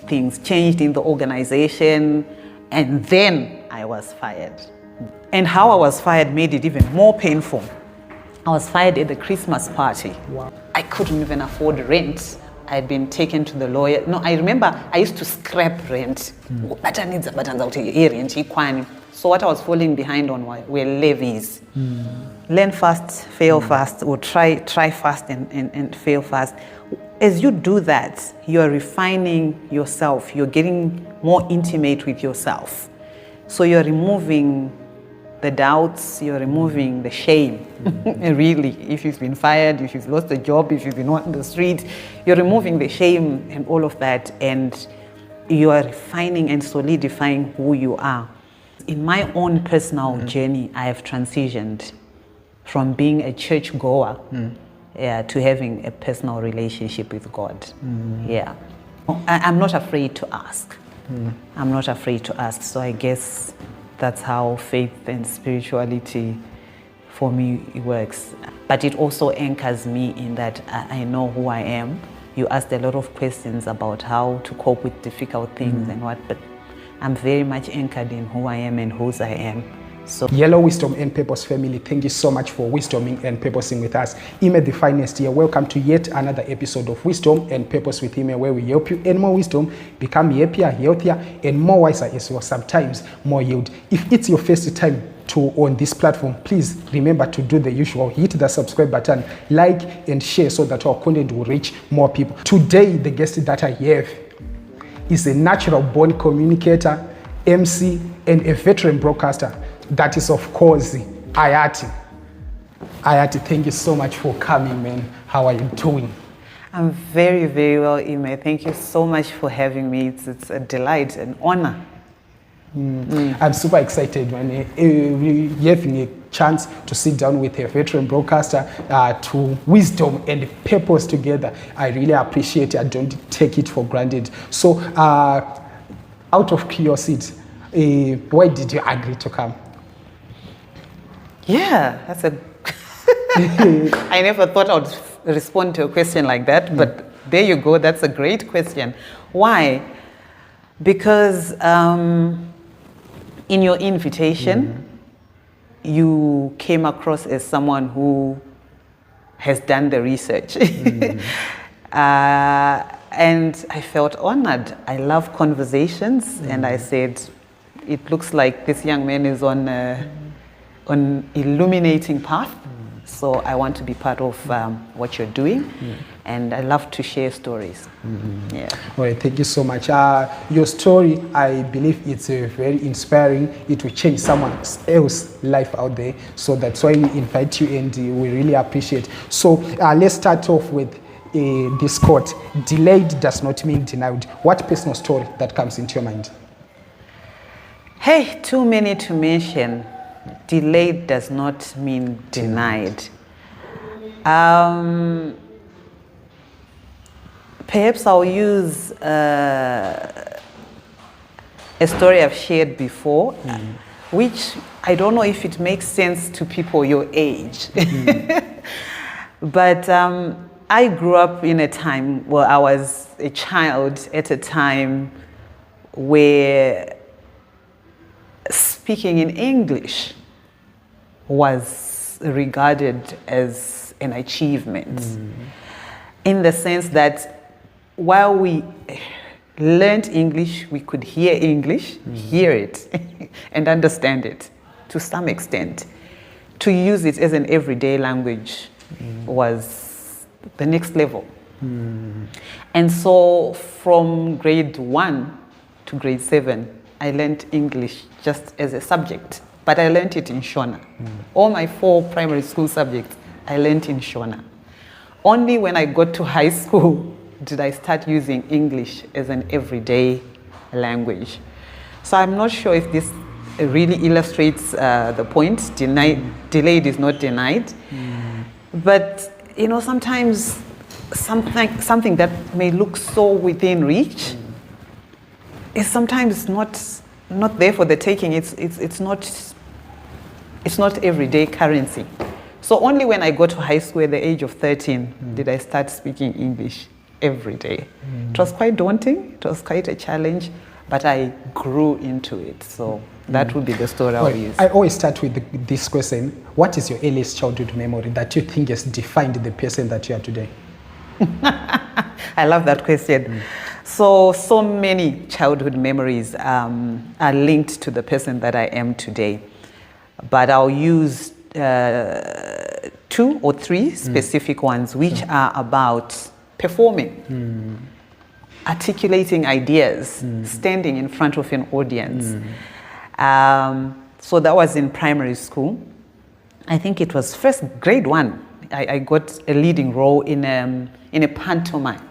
things changed in the organization, and then I was fired. And how I was fired made it even more painful. I was fired at the Christmas party. Wow. I couldn't even afford rent. I'd been taken to the lawyer. No, I remember I used to scrap rent. So what I was falling behind on were levies. Learn fast, fail fast, or try fast and fail fast. As you do that, you're refining yourself. You're getting more intimate with yourself. So you're removing the doubts, you're removing the shame. Really, if you've been fired, if you've lost a job, if you've been on the street, you're removing the shame and all of that, and you are refining and solidifying who you are. In my own personal journey, I have transitioned from being a church goer to having a personal relationship with God. Yeah, I'm not afraid to ask. I'm not afraid to ask. So I guess that's how faith and spirituality for me works. But it also anchors me in that I know who I am. You asked a lot of questions about how to cope with difficult things and what, but I'm very much anchored in who I am and whose I am. So, Yellow Wisdom and Purpose family, thank you so much for wisdoming and purposing with us. ImeTheFinest here. Welcome to yet another episode of Wisdom and Purpose with Ime, where we help you earn more wisdom, become happier, healthier, and more wiser as well, sometimes more yield. If it's your first time on this platform, please remember to do the usual. Hit the subscribe button, like and share so that our content will reach more people. Today, the guest that I have is a natural born communicator, MC, and a veteran broadcaster. That is, of course, Iyati. Iyati, thank you so much for coming, man. How are you doing? I'm very, very well, Ime. Thank you so much for having me. It's a delight, an honor. I'm super excited, man. We're having a chance to sit down with a veteran broadcaster to wisdom and purpose together. I really appreciate it. I don't take it for granted. So, out of curiosity, why did you agree to come? Yeah, that's a... I never thought I would respond to a question like that, but there you go. That's a great question. Why? Because in your invitation, you came across as someone who has done the research. And I felt honored. I love conversations, and I said, it looks like this young man is on an illuminating path. So I want to be part of what you're doing, and I love to share stories. Yeah. All right, thank you so much. Your story, I believe it's very inspiring. It will change someone else's life out there. So that's why we invite you, and we really appreciate. So let's start off with this quote: delayed does not mean denied. What personal story that comes into your mind? Hey, too many to mention. Delayed does not mean denied. Perhaps I'll use a story I've shared before, which I don't know if it makes sense to people your age. But I grew up in a time where I was a child at a time where speaking in English was regarded as an achievement, in the sense that while we learned English, we could hear English, hear it, and understand it to some extent. To use it as an everyday language was the next level. And so from grade 1 to grade 7, I learned English just as a subject, but I learned it in Shona. All my 4 primary school subjects, I learned in Shona. Only when I got to high school did I start using English as an everyday language. So I'm not sure if this really illustrates the point. Delayed is not denied. But, you know, sometimes something that may look so within reach is sometimes not there for the taking. It's not everyday currency. So only when I got to high school at the age of 13 did I start speaking English every day. It was quite daunting. It was quite a challenge, but I grew into it. So that would be the story I'll use. I always start with this question. What is your earliest childhood memory that you think has defined the person that you are today? I love that question. So many childhood memories are linked to the person that I am today. But I'll use 2 or 3 specific ones, which are about performing, articulating ideas, standing in front of an audience. So that was in primary school. I think it was first grade 1. I got a leading role in a pantomime.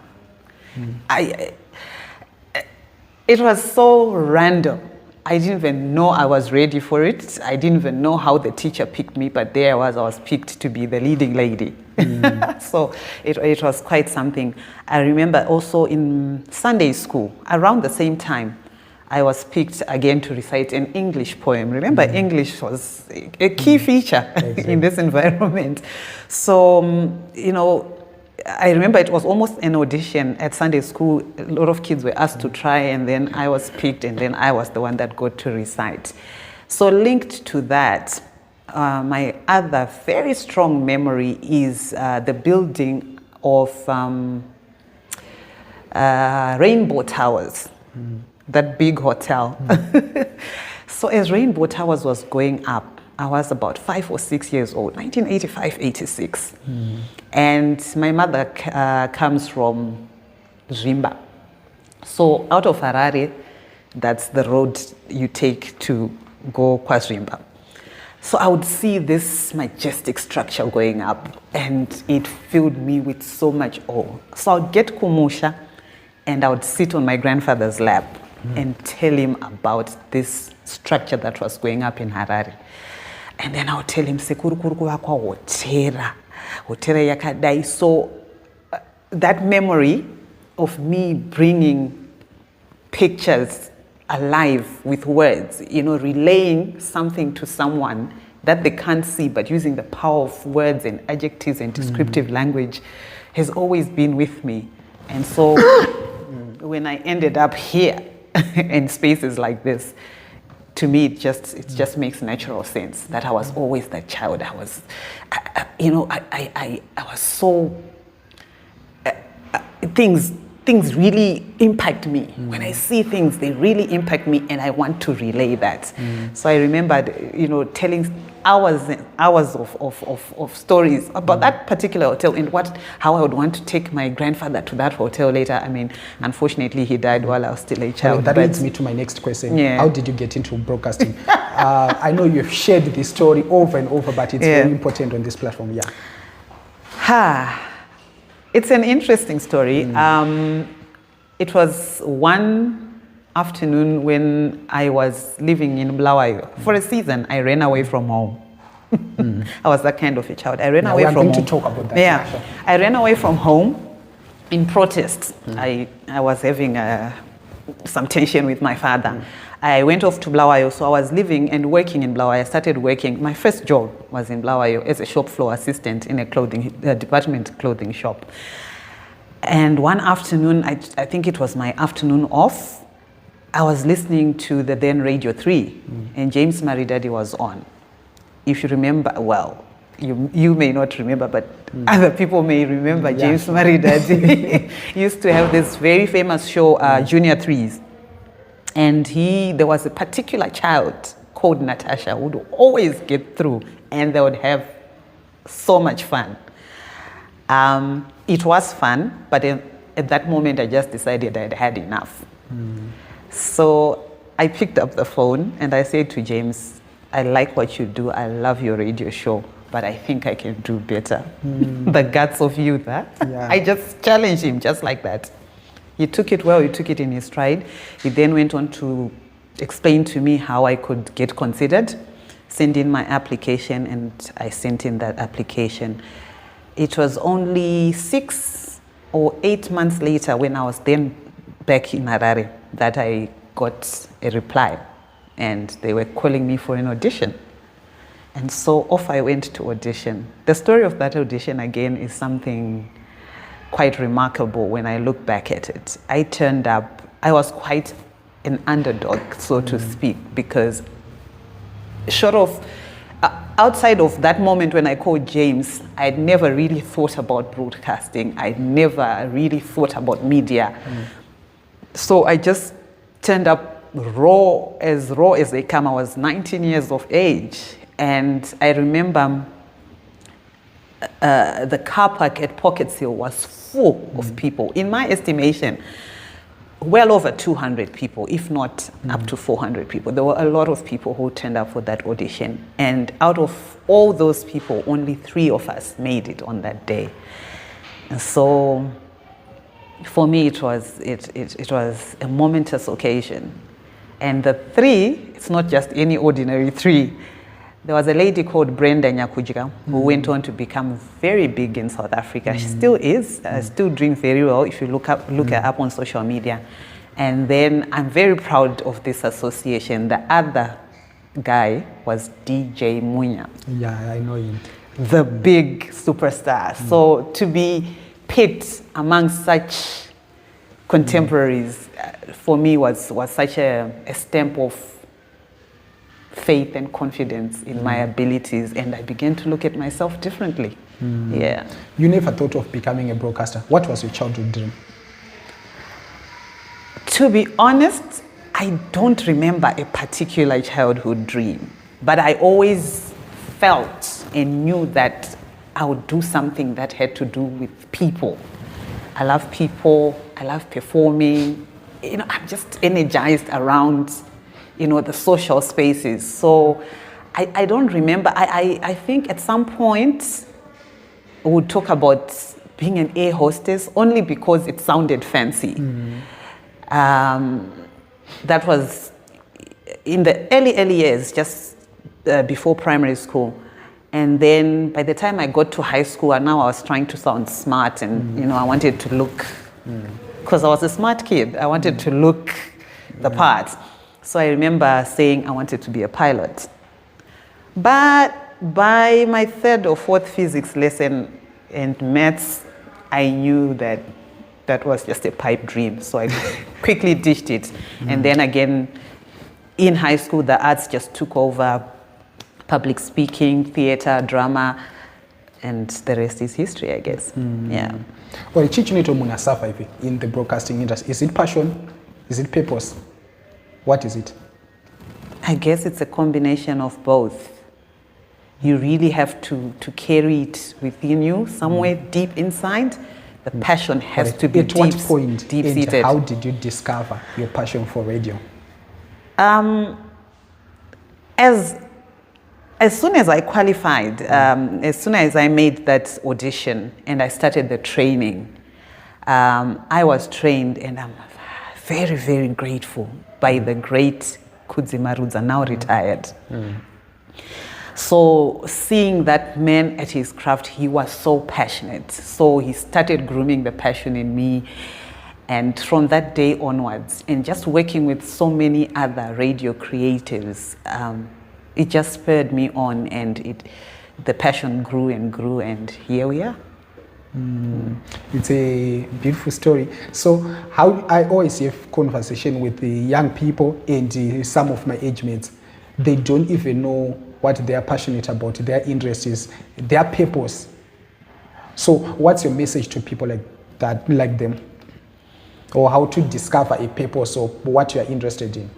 It was so random. I didn't even know I was ready for it. I didn't even know how the teacher picked me, but there I was picked to be the leading lady. So it was quite something. I remember also in Sunday school, around the same time, I was picked again to recite an English poem. Remember, English was a key feature in this environment. So, you know, I remember it was almost an audition at Sunday school. A lot of kids were asked to try, and then I was picked, and then I was the one that got to recite. So linked to that, my other very strong memory is the building of Rainbow Towers, that big hotel. So as Rainbow Towers was going up, I was about 5 or 6 years old, 1985, 86. And my mother comes from Zimba. So out of Harare, that's the road you take to go KwaZimba. So I would see this majestic structure going up, and it filled me with so much awe. So I would get Kumusha, and I would sit on my grandfather's lap and tell him about this structure that was going up in Harare. And then I would tell him, Sekuru kurukuwa kwa hotera yakadai. So that memory of me bringing pictures alive with words, you know, relaying something to someone that they can't see, but using the power of words and adjectives and descriptive language has always been with me. And so when I ended up here in spaces like this, to me, it just makes natural sense that I was always that child. I was so, things really impact me. When I see things, they really impact me, and I want to relay that. So I remembered, you know, telling hours and hours of stories about that particular hotel and how I would want to take my grandfather to that hotel later. I mean, unfortunately, he died while I was still a child. That leads me to my next question. Yeah. How did you get into broadcasting? I know you have shared this story over and over, but it's very important on this platform. Yeah. It's an interesting story. It was one afternoon when I was living in Bulawayo. For a season, I ran away from home. I was that kind of a child. I ran away from home. We are going to talk about that. Yeah, I ran away from home in protest. I was having some tension with my father. I went off to Bulawayo, so I was living and working in Bulawayo. I started working. My first job was in Bulawayo as a shop floor assistant in a department clothing shop. And one afternoon, I think it was my afternoon off, I was listening to the then Radio 3, and James Maridadi was on. If you remember, well, you may not remember, but other people may remember. James Maridadi used to have this very famous show, Junior Threes. And there was a particular child called Natasha who would always get through, and they would have so much fun. It was fun, but at that moment I just decided I'd had enough. So I picked up the phone and I said to James, I like what you do, I love your radio show, but I think I can do better. The guts of youth, huh? Yeah. I just challenged him just like that. He took it well, he took it in his stride. He then went on to explain to me how I could get considered, send in my application, and I sent in that application. It was only 6 or 8 months later, when I was then back in Harare, that I got a reply, and they were calling me for an audition. And so off I went to audition. The story of that audition again is something quite remarkable when I look back at it. I turned up, I was quite an underdog, so to speak, because short of, outside of that moment when I called James, I'd never really thought about broadcasting. I'd never really thought about media. So I just turned up raw as they come. I was 19 years of age. And I remember the car park at Pocket Hill was full of people. In my estimation, well over 200 people, if not up to 400 people. There were a lot of people who turned up for that audition. And out of all those people, only 3 of us made it on that day. And so for me, it was a momentous occasion. And the 3, it's not just any ordinary 3. There was a lady called Brenda Nyakudya who went on to become very big in South Africa. She still is, still doing very well if you look her up on social media. And then I'm very proud of this association. The other guy was DJ Munya. Yeah, I know him. The big superstar. So to be picked among such contemporaries for me was such a stamp of faith and confidence in my abilities, and I began to look at myself differently. Yeah. You never thought of becoming a broadcaster. What was your childhood dream? To be honest, I don't remember a particular childhood dream, but I always felt and knew that I would do something that had to do with people. I love people, I love performing. I'm just energized around the social spaces. So I don't remember. I think at some point we would talk about being an air hostess only because it sounded fancy. That was in the early years, just before primary school. And then by the time I got to high school, and now I was trying to sound smart and, I wanted to look, because I was a smart kid, I wanted to look the part. So I remember saying I wanted to be a pilot. But by my 3rd or 4th physics lesson and maths, I knew that that was just a pipe dream. So I quickly ditched it. And then again, in high school, the arts just took over: public speaking, theater, drama, and the rest is history, I guess. Yeah. Well, chichinito muna safa hivi in the broadcasting industry. Is it passion? Is it purpose? What is it? I guess it's a combination of both. You really have to carry it within you, somewhere deep inside. The passion has to be at what point deep-seated. How did you discover your passion for radio? As soon as I qualified, as soon as I made that audition and I started the training, I was trained, and I'm very, very grateful, by the great Kudzi Maruda, now retired. So seeing that man at his craft, he was so passionate. So he started grooming the passion in me. And from that day onwards, and just working with so many other radio creatives, it just spurred me on, and the passion grew and grew, and here we are. It's a beautiful story. So how I always have conversation with the young people and some of my age mates. They don't even know what they are passionate about, their interest is, their purpose. So what's your message to people like that, like them? Or how to discover a purpose or what you are interested in?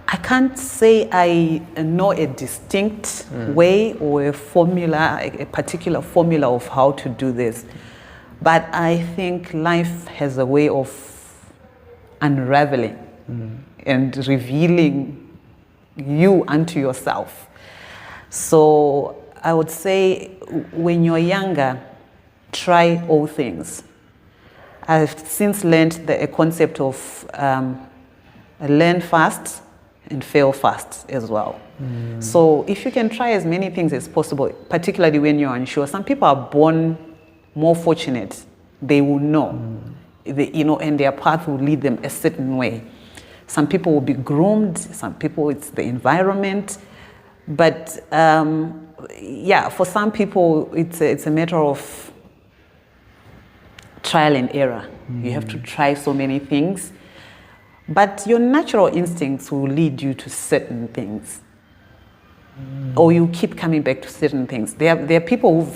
I can't say I know a distinct way or a formula, a particular formula of how to do this. But I think life has a way of unraveling and revealing you unto yourself. So I would say when you're younger, try all things. I've since learned a concept of learn fast and fail fast as well. So if you can try as many things as possible, particularly when you're unsure. Some people are born more fortunate. They will know, and their path will lead them a certain way. Some people will be groomed. Some people, it's the environment. But yeah, for some people, it's a matter of trial and error. You have to try so many things, but your natural instincts will lead you to certain things, or you keep coming back to certain things. There are people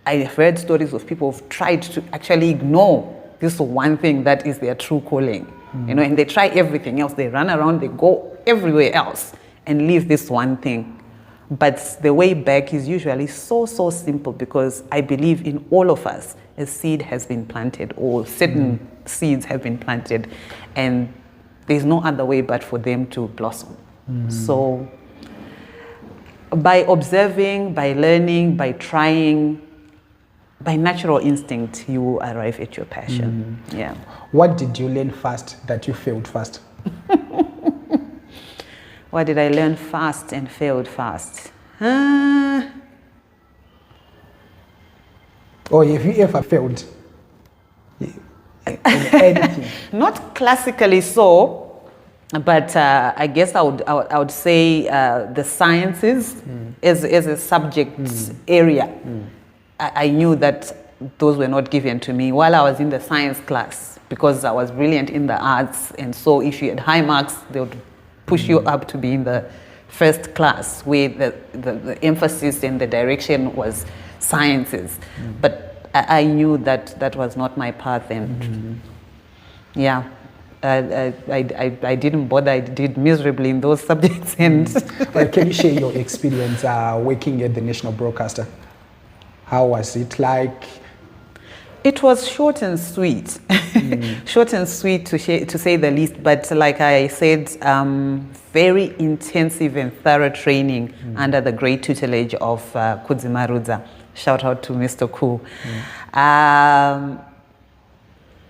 I've heard stories of people who've tried to actually ignore this one thing that is their true calling, and they try everything else. They run around, they go everywhere else, and leave this one thing. But the way back is usually so simple, because I believe in all of us, a seed has been planted, or certain seeds have been planted, and there's no other way but for them to blossom. So by observing, by learning, by trying, by natural instinct, you arrive at your passion. Yeah. What did you learn fast that you failed fast? What did I learn fast and failed fast? Or have you ever failed in anything? Not classically so, but I guess I would say the sciences as a subject area. I knew that those were not given to me while I was in the science class, because I was brilliant in the arts, and so if you had high marks, they would push you up to be in the first class, where the emphasis and the direction was sciences. But I knew that was not my path, and yeah, I didn't bother. I did miserably in those subjects. And can you share your experience working at the national broadcaster? How was it like? It was short and sweet, short and sweet to say the least. But like I said, very intensive and thorough training under the great tutelage of Kudzi Maruda. Shout out to Mr. Ku.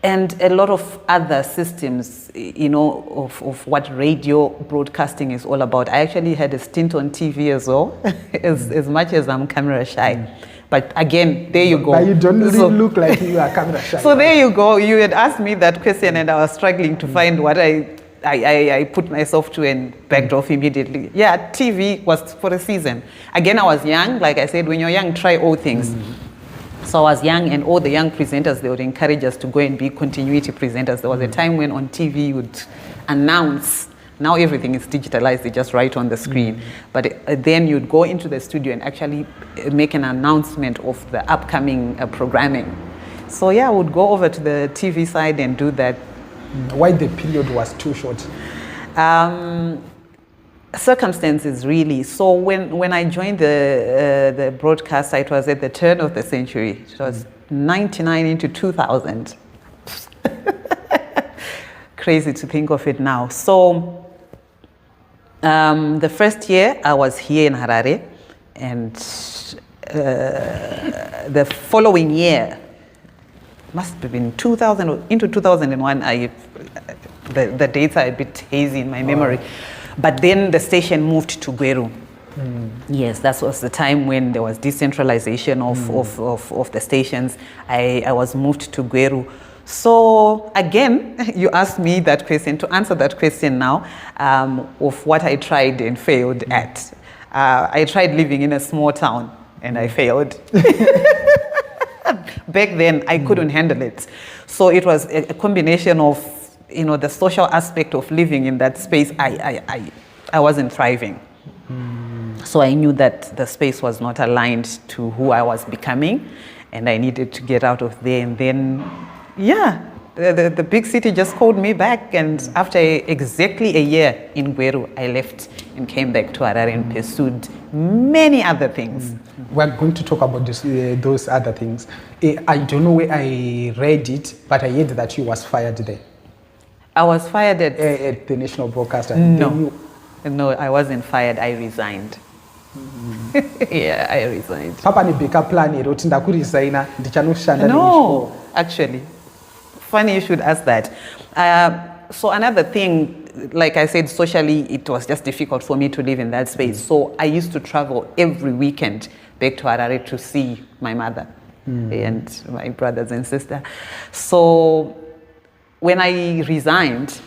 And a lot of other systems, of what radio broadcasting is all about. I actually had a stint on TV as well, as much as I'm camera shy. But again, there you go. But you don't really look like you are camera shy. So there you go. You had asked me that question, and I was struggling to find what I put myself to, and backed off immediately. Yeah, TV was for a season. Again, I was young. Like I said, when you're young, try all things. So I was young, and all the young presenters, they would encourage us to go and be continuity presenters. There was a time when on TV you would announce. Now everything is digitalized, they just write on the screen. But then you'd go into the studio and actually make an announcement of the upcoming programming. So yeah, I would go over to the TV side and do that. Why the period was too short? Circumstances, really. So when I joined the broadcast, it was at the turn of the century. It was 99 into 2000. Crazy to think of it now. So the first year I was here in Harare, and the following year, must have been 2000 or into 2001. The dates are a bit hazy in my memory, but then the station moved to Gweru. Yes, that was the time when there was decentralization of the stations. I was moved to Gweru. So again, you asked me that question. To answer that question now, of what I tried and failed at. I tried living in a small town, and I failed. Back then, I couldn't handle it. So it was a combination of, the social aspect of living in that space. I wasn't thriving. So I knew that the space was not aligned to who I was becoming, and I needed to get out of there. And then, yeah, the big city just called me back, and after exactly a year in Gweru, I left and came back to Harare and pursued many other things. We're going to talk about those other things. I don't know where I read it, but I heard that you was fired there. I was fired at the national broadcaster. No, I wasn't fired. I resigned. Yeah, I resigned. Papa ni backup plan erotinda ku resigner ndichanoshanda. No, actually. Funny you should ask that. So another thing, like I said, socially, it was just difficult for me to live in that space. So I used to travel every weekend back to Harare to see my mother and my brothers and sisters. So when I resigned,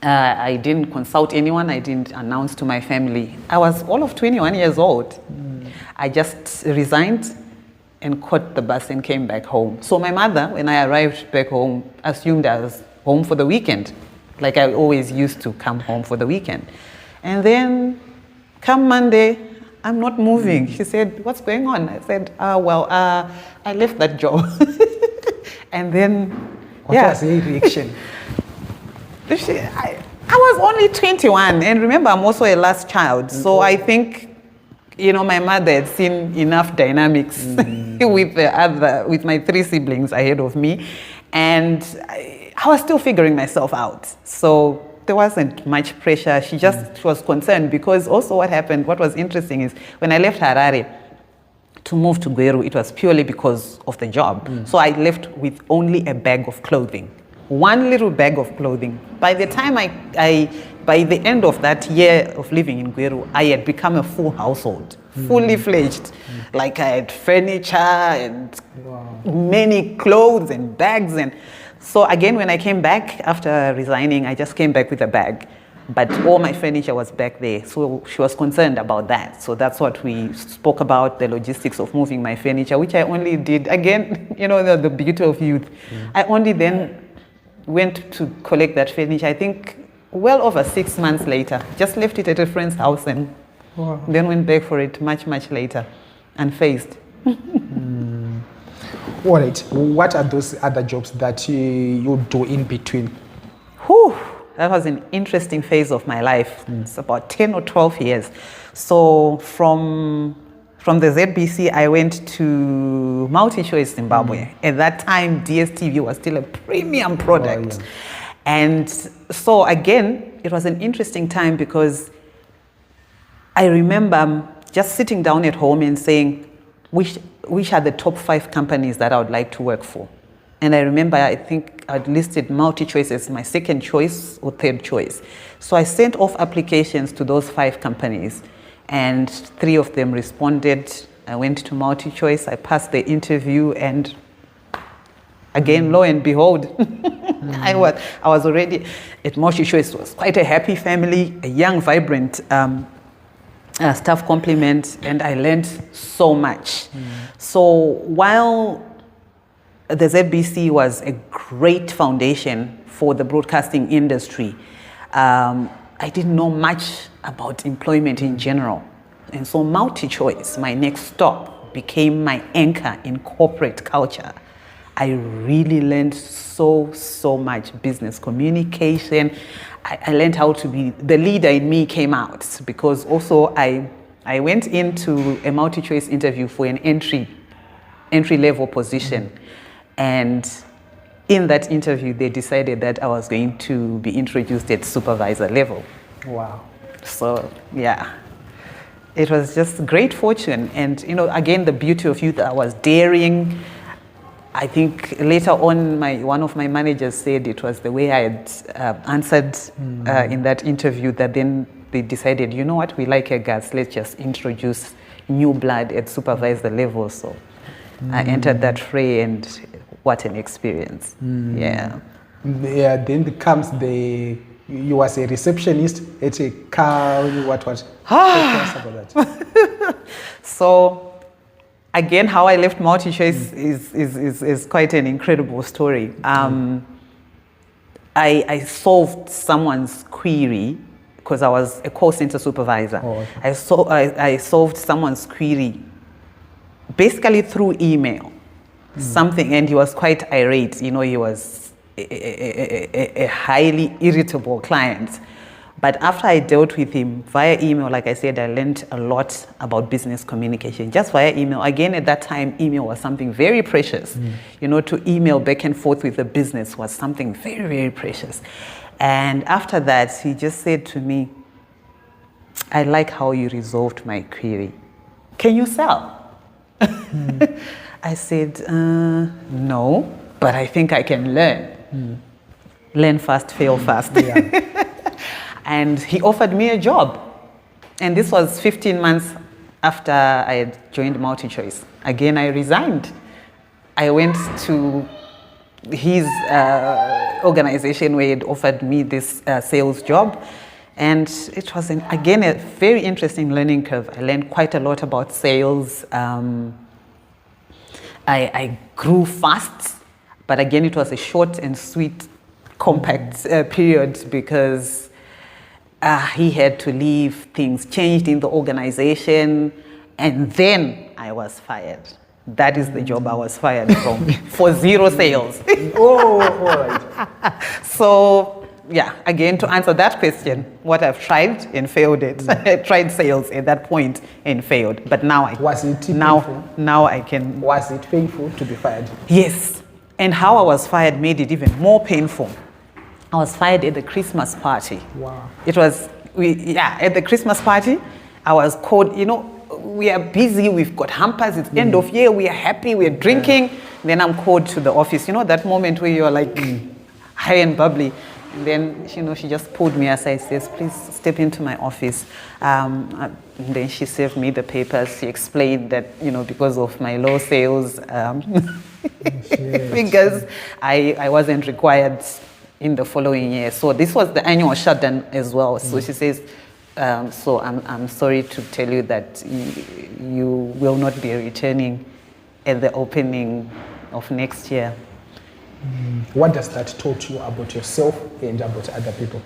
I didn't consult anyone. I didn't announce to my family. I was all of 21 years old. I just resigned and caught the bus and came back home. So my mother, when I arrived back home, assumed I was home for the weekend, like I always used to come home for the weekend. And then come Monday, I'm not moving. She said, what's going on? I said, I left that job. And then, what was her reaction? I was only 21, and remember, I'm also a last child. So I think, my mother had seen enough dynamics with my 3 siblings ahead of me, and I was still figuring myself out. So there wasn't much pressure. She just was concerned because also what was interesting is when I left Harare to move to Gweru, it was purely because of the job. So I left with only a bag of clothing. One little bag of clothing. By the time by the end of that year of living in Gweru, I had become a full household, fully fledged. Like I had furniture and many clothes and bags. And so again, when I came back after resigning, I just came back with a bag. But all my furniture was back there. So she was concerned about that. So that's what we spoke about, the logistics of moving my furniture, which I only did, again, the beauty of youth. I only then went to collect that furniture, I think, well over 6 months later. Just left it at a friend's house and then went back for it much, much later, unfazed. All right. What are those other jobs that you do in between? That was an interesting phase of my life. It's about 10 or 12 years. So from the ZBC, I went to MultiChoice Zimbabwe. At that time, DSTV was still a premium product. And so again, it was an interesting time because I remember just sitting down at home and saying, which are the top 5 companies that I would like to work for? And I remember, I think I'd listed MultiChoice as my second choice or third choice. So I sent off applications to those 5 companies. And 3 of them responded. I went to MultiChoice, I passed the interview, and again, lo and behold, I was already at MultiChoice. It was quite a happy family, a young, vibrant staff complement, and I learned so much. So while the ZBC was a great foundation for the broadcasting industry, I didn't know much about employment in general. And so MultiChoice, my next stop, became my anchor in corporate culture. I really learned so much business communication. I learned how to be, the leader in me came out because also I went into a MultiChoice interview for an entry level position. And in that interview, they decided that I was going to be introduced at supervisor level. Wow. So, yeah, it was just great fortune. And, again, the beauty of youth, I was daring. I think later on, one of my managers said it was the way I had answered in that interview that then they decided, you know what, we like your guts, let's just introduce new blood at supervisor level. So I entered that fray, and what an experience. Yeah. Yeah, then comes you was a receptionist at a car, what? Tell us about that. So, again, how I left MultiChoice is quite an incredible story. I solved someone's query because I was a call center supervisor. I solved someone's query basically through email, something, and he was quite irate. He was a highly irritable client. But after I dealt with him via email, like I said, I learned a lot about business communication just via email. Again, at that time, email was something very precious. To email back and forth with the business was something very, very precious. And after that, he just said to me, I like how you resolved my query. Can you sell? I said, no, but I think I can learn. Learn fast, fail fast. Yeah. And he offered me a job. And this was 15 months after I had joined MultiChoice. Again, I resigned. I went to his organization where it offered me this sales job. And it was, again, a very interesting learning curve. I learned quite a lot about sales. I grew fast, but again, it was a short and sweet, compact period because he had to leave, things changed in the organization, and then I was fired. That is the job I was fired from for 0 sales. Oh, all right. So, yeah, again, to answer that question, what I've tried and failed it. I tried sales at that point and failed, but now I Was it painful? Now I can. Was it painful to be fired? Yes, and how I was fired made it even more painful. I was fired at the Christmas party. Wow. It was at the Christmas party. I was called. We are busy. We've got hampers. It's end of year. We are happy. We're drinking. Then I'm called to the office. That moment where you're like high and bubbly. And then, she just pulled me aside, says, please step into my office. And then she served me the papers. She explained that, because of my low sales figures, I wasn't required in the following year. So this was the annual shutdown as well. So she says, so I'm sorry to tell you that you will not be returning at the opening of next year. What does that taught you about yourself and about other people?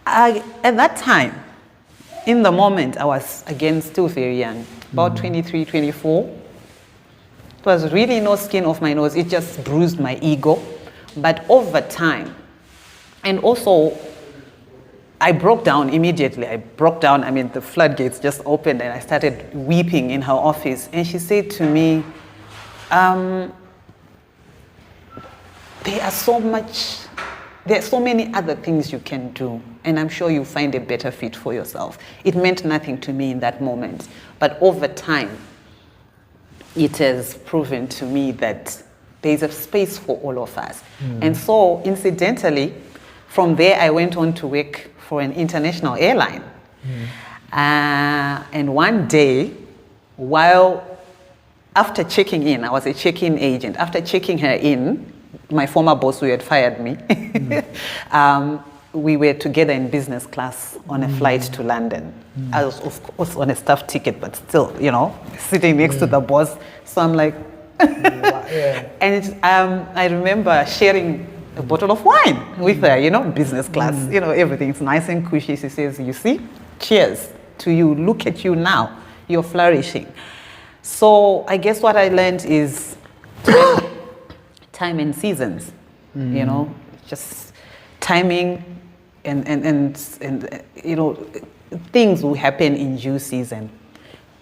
At that time, in the moment, I was, again, still very young, about 23, 24. It was really no skin off my nose. It just bruised my ego. But over time, and also, I broke down immediately. I broke down. The floodgates just opened and I started weeping in her office. And she said to me, there are so many other things you can do. And I'm sure you'll find a better fit for yourself. It meant nothing to me in that moment. But over time, it has proven to me that there's a space for all of us. And so, incidentally, from there, I went on to work for an international airline. And one day, after checking in, I was a check-in agent. After checking her in, my former boss who had fired me, we were together in business class on a flight to London. I was, of course, on a staff ticket, but still, sitting next to the boss. So I'm like, and I remember sharing a bottle of wine with her, business class, everything's nice and cushy. She says, you see, cheers to you. Look at you now. You're flourishing. So I guess what I learned is time and seasons, just timing and things will happen in due season.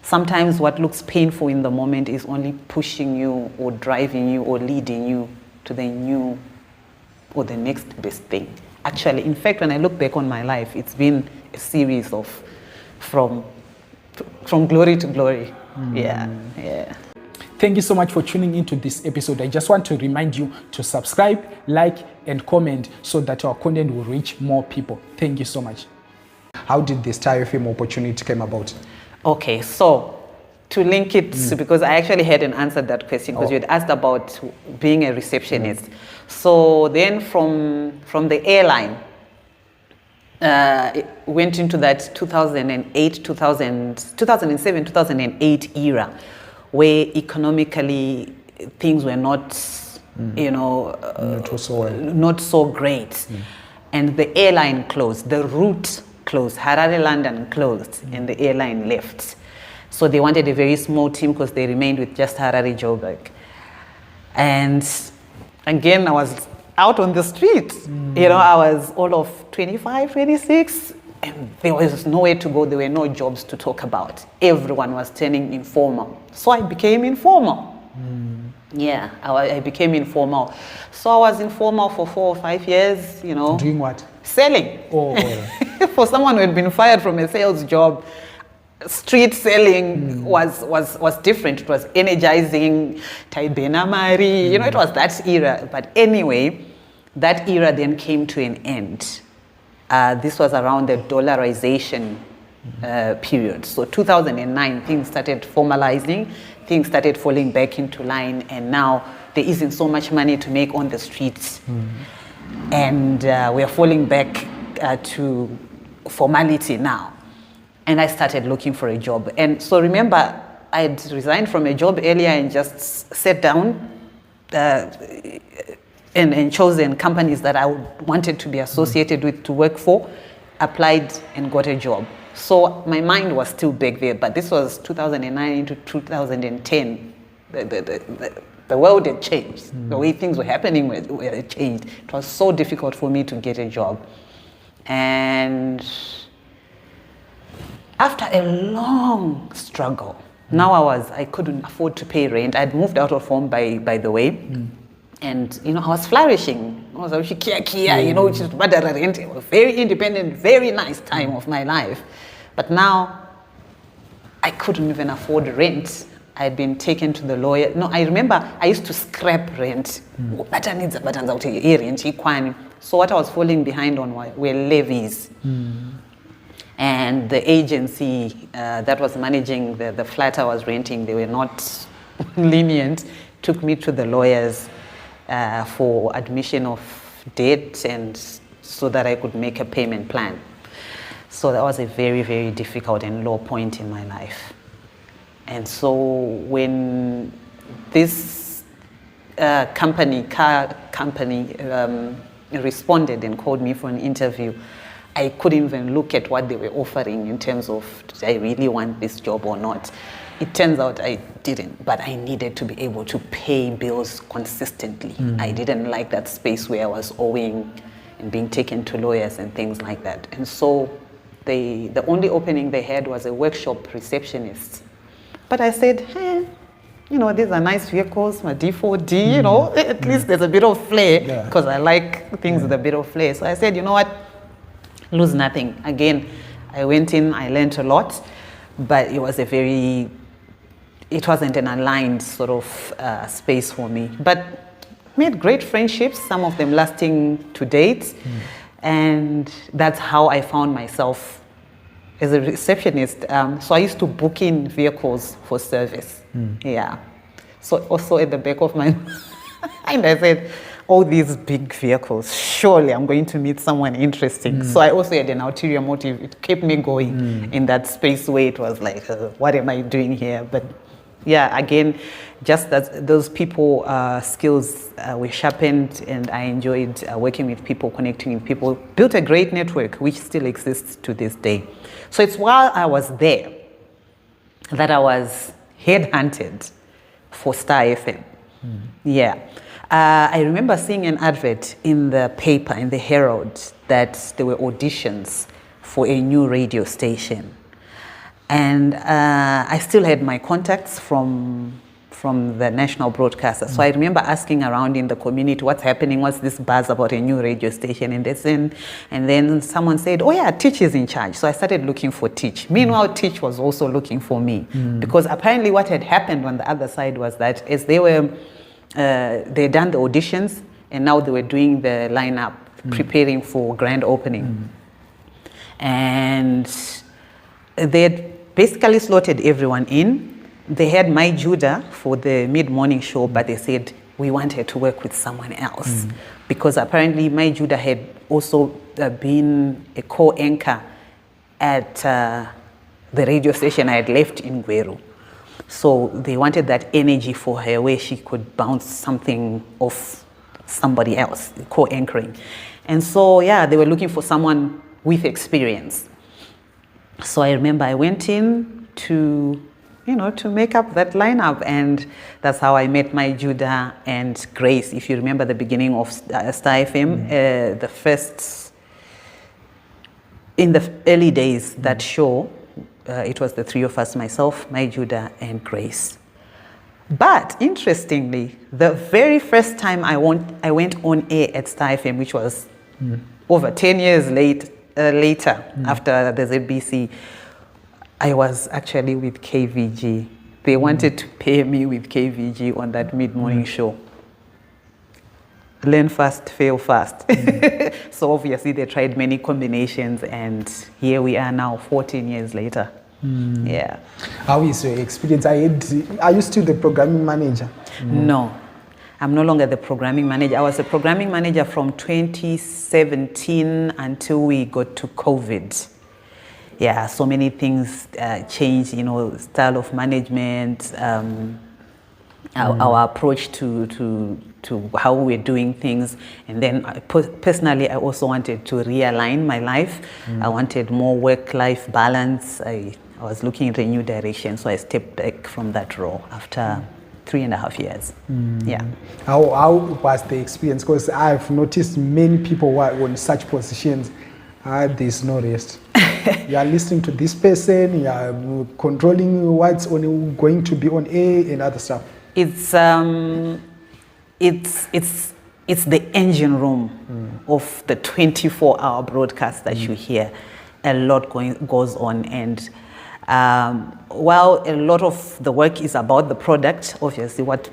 Sometimes what looks painful in the moment is only pushing you or driving you or leading you to the new or the next best thing. Actually, in fact, when I look back on my life, it's been a series of from glory to glory. Yeah. Thank you so much for tuning into this episode. I just want to remind you to subscribe, like, and comment so that our content will reach more people. Thank you so much. How did the Star FM opportunity come about? Okay, so to link it, because I actually hadn't answered that question because you had asked about being a receptionist. So then from the airline, it went into that 2007, 2008 era where economically things were not, not so great. And the airline closed, the route closed, Harare, London closed, and the airline left. So they wanted a very small team because they remained with just Harare, Joburg. And again, I was out on the street. I was all of 25, 26, and there was nowhere to go. There were no jobs to talk about. Everyone was turning informal. So I became informal. Yeah, I became informal. So I was informal for 4 or 5 years, Doing what? Selling. Oh. For someone who had been fired from a sales job, street selling was different. It was energizing, Taibena Mari, it was that era. But anyway, that era then came to an end. This was around the dollarization period. So 2009, things started formalizing, things started falling back into line, and now there isn't so much money to make on the streets. And we're falling back to formality now. And I started looking for a job. And so remember, I'd resigned from a job earlier and just sat down and chosen companies that I wanted to be associated with to work for, applied and got a job. So my mind was still back there, but this was 2009 into 2010. The world had changed. The way things were happening were changed. It was so difficult for me to get a job. And after a long struggle, now I couldn't afford to pay rent. I'd moved out of home by the way. And, I was flourishing. I was which is rent. It was a very independent, very nice time of my life. But now, I couldn't even afford rent. I'd been taken to the lawyer. No, I remember I used to scrap rent. So what I was falling behind on were levies. And the agency that was managing the flat I was renting, they were not lenient, took me to the lawyers for admission of debt and so that I could make a payment plan. So that was a very, very difficult and low point in my life. And so when this car company responded and called me for an interview, I couldn't even look at what they were offering in terms of, did I really want this job or not? It turns out I didn't, but I needed to be able to pay bills consistently. I didn't like that space where I was owing and being taken to lawyers and things like that. And so the only opening they had was a workshop receptionist. But I said, these are nice vehicles, my D4D, at least there's a bit of flair, because I like things with a bit of flair. So I said, you know what, lose nothing. Again, I went in, I learned a lot, but it wasn't an aligned sort of space for me. But made great friendships, some of them lasting to date. And that's how I found myself as a receptionist. So I used to book in vehicles for service. So also at the back of my mind, I said, all these big vehicles, surely I'm going to meet someone interesting. So I also had an ulterior motive. It kept me going in that space where it was like, what am I doing here? But yeah, again, just that those people skills were sharpened, and I enjoyed working with people, connecting with people, built a great network which still exists to this day. So it's while I was there that I was headhunted for Star FM. I remember seeing an advert in the paper, in the Herald, that there were auditions for a new radio station. And I still had my contacts from the national broadcaster. So I remember asking around in the community, what's happening, what's this buzz about a new radio station? And then someone said, oh yeah, Teach is in charge. So I started looking for Teach. Meanwhile, Teach was also looking for me. Because apparently what had happened on the other side was that as they had done the auditions, and now they were doing the lineup, preparing for grand opening. And they had basically slotted everyone in. They had my Judah for the mid-morning show, but they said, we want her to work with someone else. Because apparently my Judah had also been a co-anchor at the radio station I had left in Gweru. So they wanted that energy for her where she could bounce something off somebody else, co-anchoring. And so, they were looking for someone with experience. So I remember I went in to make up that lineup, and that's how I met my Judah and Grace. If you remember the beginning of Star FM, in the early days, that show, it was the three of us, myself, my Judah, and Grace. But interestingly, the very first time I went on air at Star FM, which was over 10 years later, after the ZBC, I was actually with KVG. They wanted to pay me with KVG on that mid-morning show. learn fast, fail fast. So obviously they tried many combinations, and here we are now 14 years later. Yeah. How is your experience? Are you still the programming manager? No, I'm no longer the programming manager. I was a programming manager from 2017 until we got to COVID. Yeah, so many things changed, style of management, our approach to how we're doing things. And then personally, I also wanted to realign my life. I wanted more work-life balance. I was looking at a new direction, so I stepped back from that role after 3.5 years. Yeah. How was the experience? Because I've noticed many people who are on such positions, there's no rest. You are listening to this person, you are controlling what's going to be on air and other stuff. It's the engine room of the 24-hour broadcast that you hear. A lot goes on, and while a lot of the work is about the product, obviously what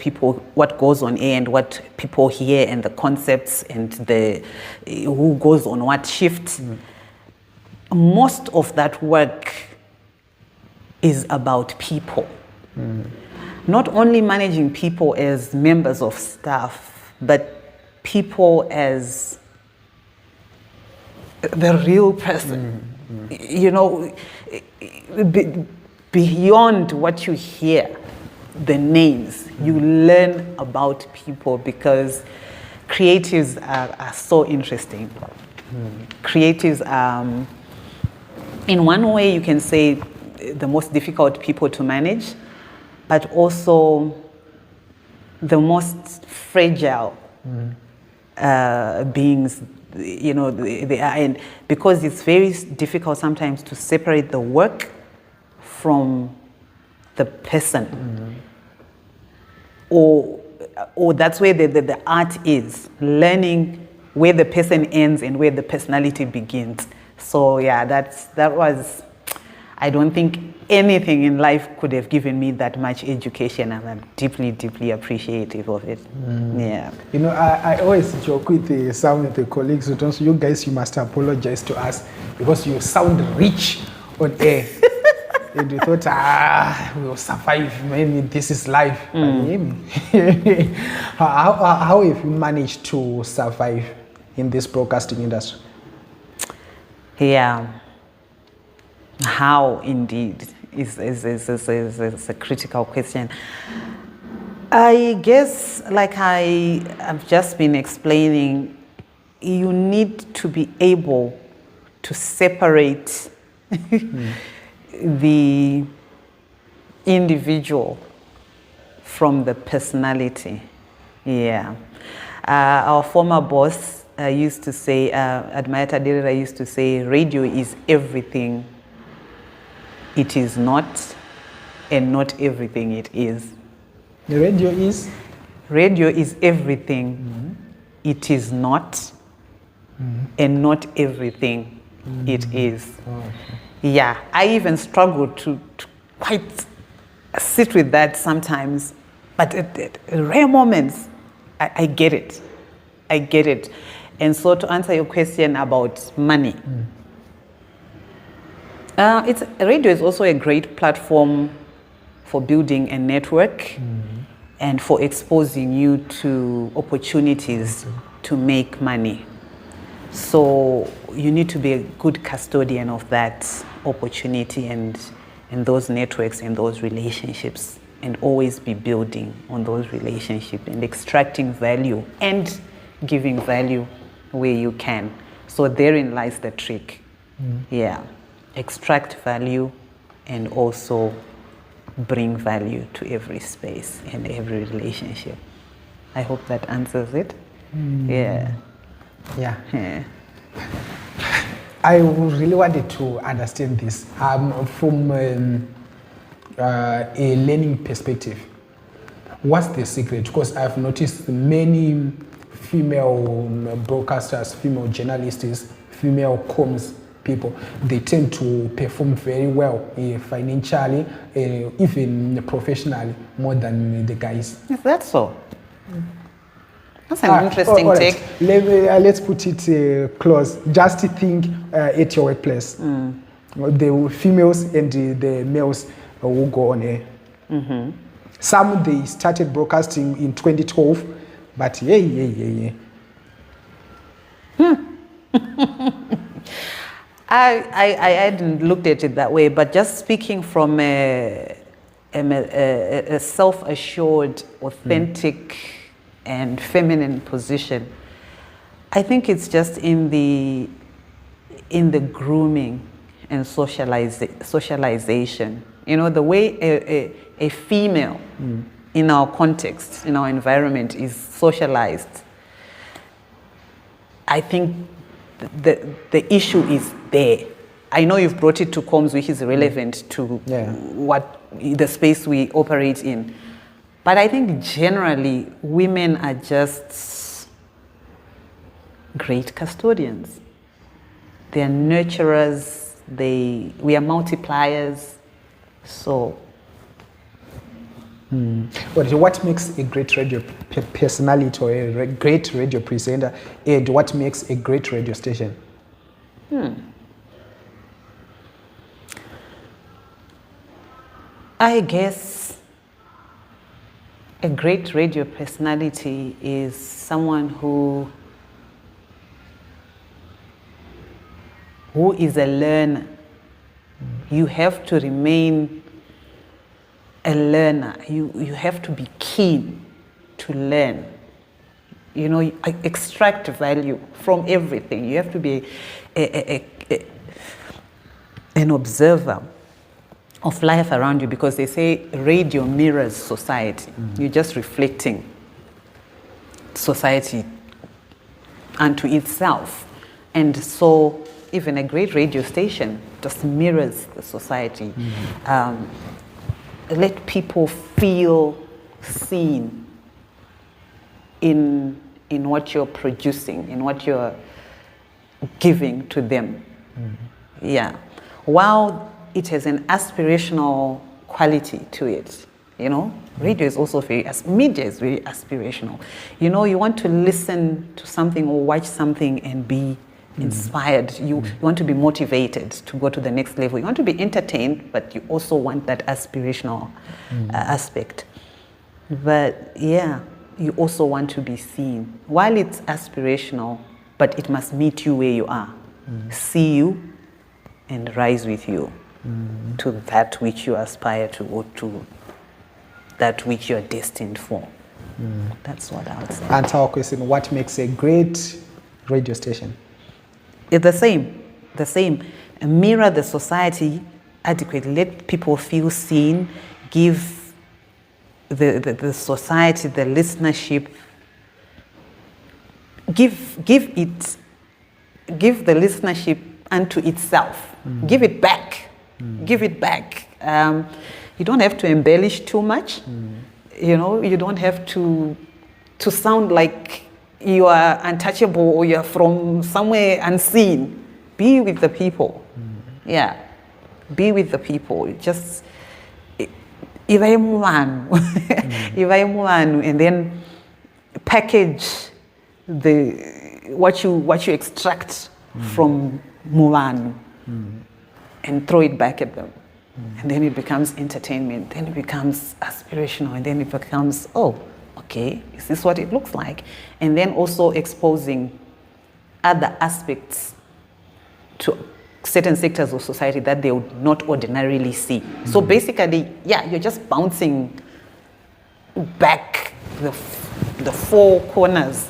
goes on air and what people hear and the concepts and who goes on what shift, most of that work is about people. Not only managing people as members of staff, but people as the real person. Beyond what you hear, the names, you learn about people, because creatives are so interesting. Creatives are, in one way, you can say the most difficult people to manage, but also the most fragile beings, they are. And because it's very difficult sometimes to separate the work from the person, or that's where the art is, learning where the person ends and where the personality begins. So yeah, that was, I don't think anything in life could have given me that much education, and I'm deeply, deeply appreciative of it. Yeah. I always joke with some of the colleagues, you guys, you must apologize to us because you sound rich on air. And we thought, we'll survive, maybe this is life. How have you managed to survive in this broadcasting industry? Yeah. How indeed is a critical question. I guess, like I've just been explaining, you need to be able to separate the individual from the personality. Yeah. Our former boss used to say, Iyati Takaendesa used to say, radio is everything it is not, and not everything it is. The radio is? Radio is everything it is not, and not everything it is. Okay. Yeah, I even struggle to quite sit with that sometimes, but at rare moments, I get it. I get it. And so to answer your question about money, radio is also a great platform for building a network and for exposing you to opportunities to make money. So you need to be a good custodian of that opportunity and those networks and those relationships, and always be building on those relationships and extracting value and giving value where you can. So therein lies the trick. Yeah. Extract value and also bring value to every space and every relationship. I hope that answers it. Yeah. I really wanted to understand this from a learning perspective. What's the secret? Because I've noticed many female broadcasters, female journalists, female comms people, they tend to perform very well financially, even professionally, more than the guys. Is that so? That's an interesting all right. take. Let's put it close. Just think at your workplace. The females and the males will go on air. Some, they started broadcasting in 2012, but yeah. I hadn't looked at it that way, but just speaking from a self-assured, authentic, and feminine position, I think it's just in the grooming and socialization. You know, the way a female in our context, in our environment, is socialized. I think the issue is there. I know you've brought it to comms, which is relevant to what the space we operate in. But I think generally women are just great custodians. They are nurturers. We are multipliers. So. But what makes a great radio personality or a great radio presenter, and what makes a great radio station? I guess a great radio personality is someone who is a learner. You have to remain a learner. You have to be keen to learn. You know, extract value from everything. You have to be an observer of life around you, because they say radio mirrors society. You're just reflecting society unto itself. And so even a great radio station just mirrors the society. Let people feel seen in what you're producing, in what you're giving to them. Yeah. While it has an aspirational quality to it, you know, radio is also media is very aspirational. You know, you want to listen to something or watch something and be inspired. You want to be motivated to go to the next level. You want to be entertained, but you also want that aspirational aspect. But yeah, you also want to be seen. While it's aspirational, but it must meet you where you are, see you and rise with you to that which you aspire to, or to that which you're destined for. That's what I would say. Answer our question, what makes a great radio station? It's the same. Mirror the society adequately. Let people feel seen. Give the society, the listenership. Give the listenership unto itself. Give it back. Give it back. You don't have to embellish too much. You know, you don't have to sound like you are untouchable or you're from somewhere unseen. Be with the people. Yeah. Be with the people. Just and then package what you extract from Mulanu and throw it back at them. And then it becomes entertainment, then it becomes aspirational, and then it becomes, oh, okay, is this what it looks like? And then also exposing other aspects to certain sectors of society that they would not ordinarily see. So basically, yeah, you're just bouncing back the four corners,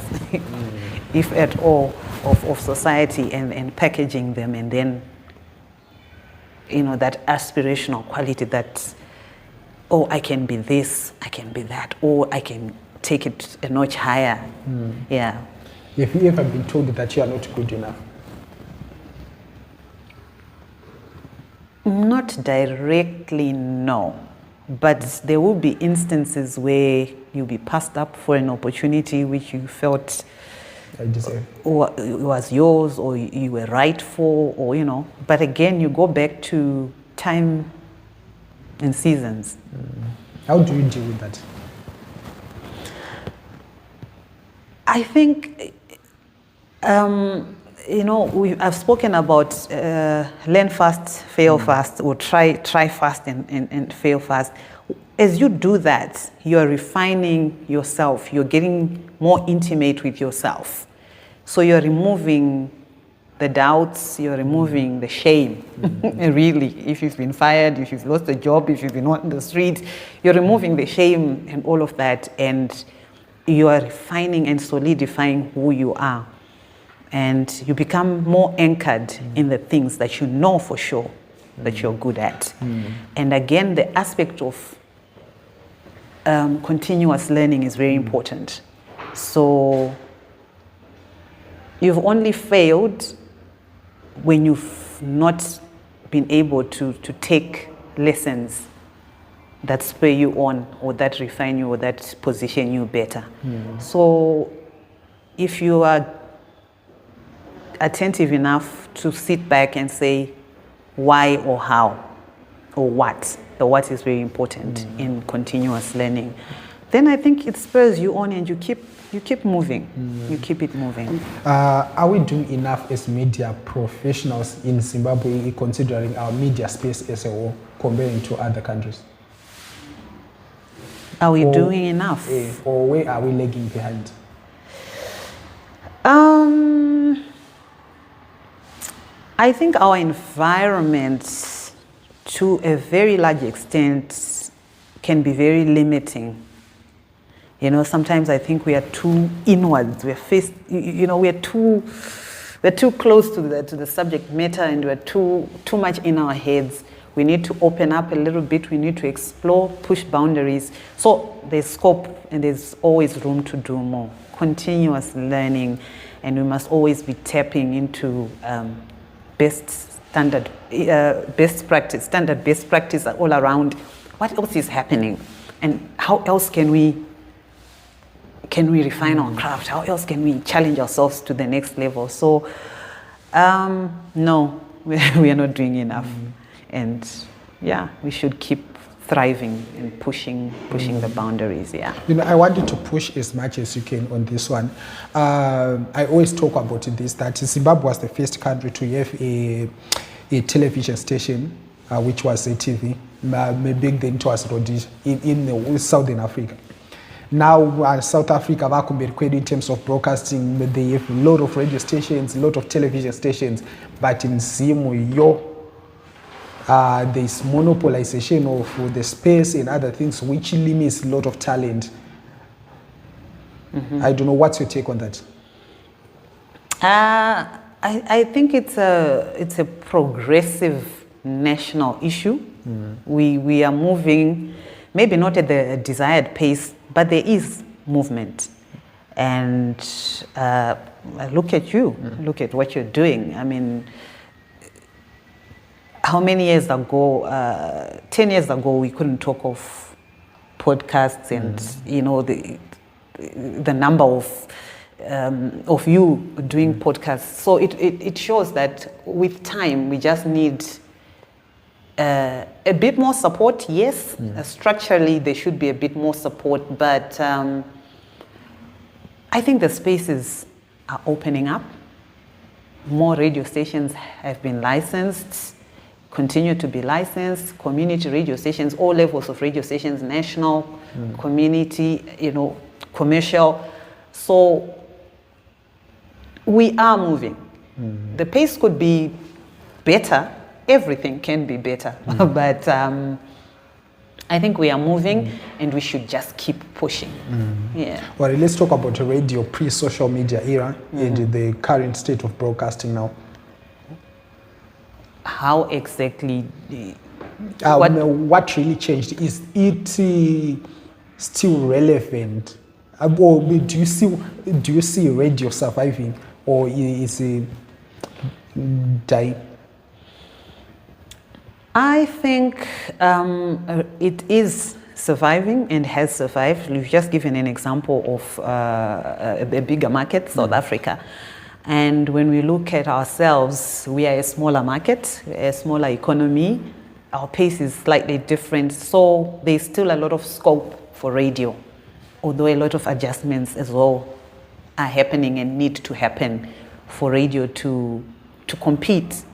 if at all, of society and packaging them, and then, you know, that aspirational quality that, oh, I can be this, I can be that, or I can take it a notch higher. Yeah. Have you ever been told that you are not good enough? Not directly, no. But there will be instances where you'll be passed up for an opportunity which you felt or it was yours, or you were right for, or, you know. But again, you go back to time and seasons. How do you deal with that? I think, I've spoken about learn fast, fail fast, or try fast and fail fast. As you do that, you're refining yourself. You're getting more intimate with yourself. So you're removing the doubts, you're removing the shame, really. If you've been fired, if you've lost a job, if you've been on the street, you're removing the shame and all of that, and you are refining and solidifying who you are. And you become more anchored in the things that you know for sure that you're good at. And again, the aspect of continuous learning is very important. So you've only failed when you've not been able to take lessons that spur you on, or that refine you, or that position you better. So if you are attentive enough to sit back and say why or how or what, the what is very important in continuous learning, then I think it spurs you on and you keep moving. You keep it moving. Are we doing enough as media professionals in Zimbabwe, considering our media space as a whole, comparing to other countries? Are we doing enough? Or where are we lagging behind? I think our environment, to a very large extent, can be very limiting. Sometimes I think we are too inwards. We're too close to the subject matter, and we're too much in our heads. We need to open up a little bit. We need to explore, push boundaries. So there's scope, and there's always room to do more. Continuous learning, and we must always be tapping into best practice all around. What else is happening, and how else can we refine our craft? How else can we challenge ourselves to the next level? So, no, we are not doing enough, and we should keep thriving and pushing the boundaries. I want you to push as much as you can on this one. I always talk about this, that Zimbabwe was the first country to have a television station, which was a TV. Maybe then it was in Southern Africa. Now South Africa, in terms of broadcasting, they have a lot of radio stations, a lot of television stations, but in Zimbabwe, there's monopolization of the space and other things, which limits a lot of talent. I don't know, what's your take on that? I think it's a progressive national issue. We are moving, maybe not at the desired pace, but there is movement. And look at you, look at what you're doing. I mean, how many years ago, 10 years ago, we couldn't talk of podcasts and, the number of you doing podcasts. So it shows that with time, we just need a bit more support. Yes, structurally, there should be a bit more support, but I think the spaces are opening up. More radio stations have been licensed, continue to be licensed, community radio stations, all levels of radio stations, national, community, commercial. So we are moving. The pace could be better. Everything can be better. But I think we are moving, and we should just keep pushing. Well, let's talk about the radio pre-social media era and the current state of broadcasting now. How exactly? What really changed? Is it still relevant? Or do you see radio surviving, or is it dying? I think it is surviving and has survived. We've just given an example of a bigger market, South Africa. And when we look at ourselves, we are a smaller market, a smaller economy. Our pace is slightly different. So there's still a lot of scope for radio, although a lot of adjustments as well are happening and need to happen for radio to compete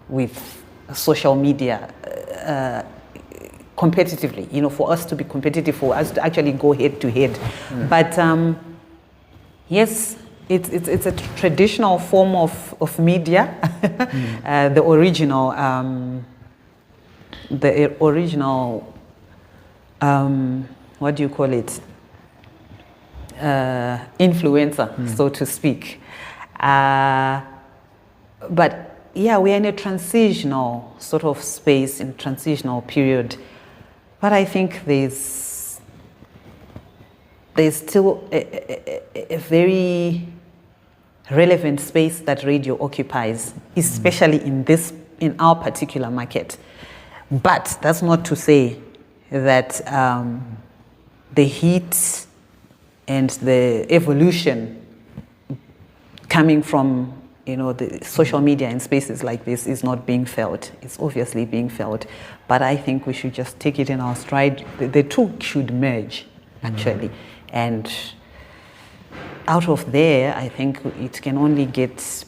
with social media competitively, for us to be competitive, for us to actually go head to head. But yes, it's a traditional form of media, the original what do you call it? Influencer, so to speak. But yeah, we are in a transitional sort of space, in transitional period. But I think there's still a very relevant space that radio occupies, especially in our particular market. But that's not to say that the heat and the evolution coming from the social media and spaces like this is not being felt. It's obviously being felt, but I think we should just take it in our stride. The two should merge, actually, and out of there, I think it can only get